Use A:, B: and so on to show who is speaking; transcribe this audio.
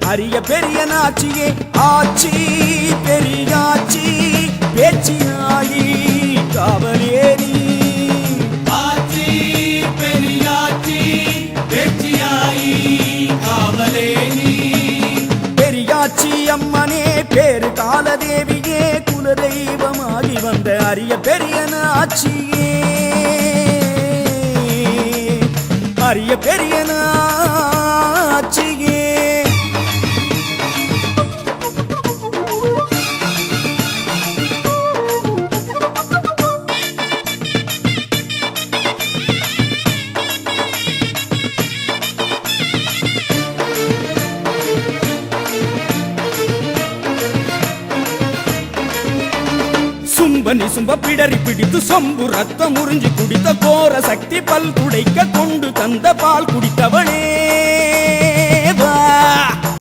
A: அரிய பெரிய நாச்சியே ஆச்சி பெரியாச்சி பேச்சியாயி காவலேரி
B: ஆச்சி பெரியாச்சி பேச்சியாயி காவலேரி
A: பெரியாச்சி அம்மனே பேரு காலதேவியே குலதெய்வமாகி வந்த அரிய பெரிய நாச்சியே அரிய பெரிய நாச்சியே சும்பனி சும்ப பிடரி பிடித்து சொம்பு ரத்தம் உறிஞ்சி குடித்த கோர சக்தி பல் துடைக்க கொண்டு தந்த பால் குடித்தவளே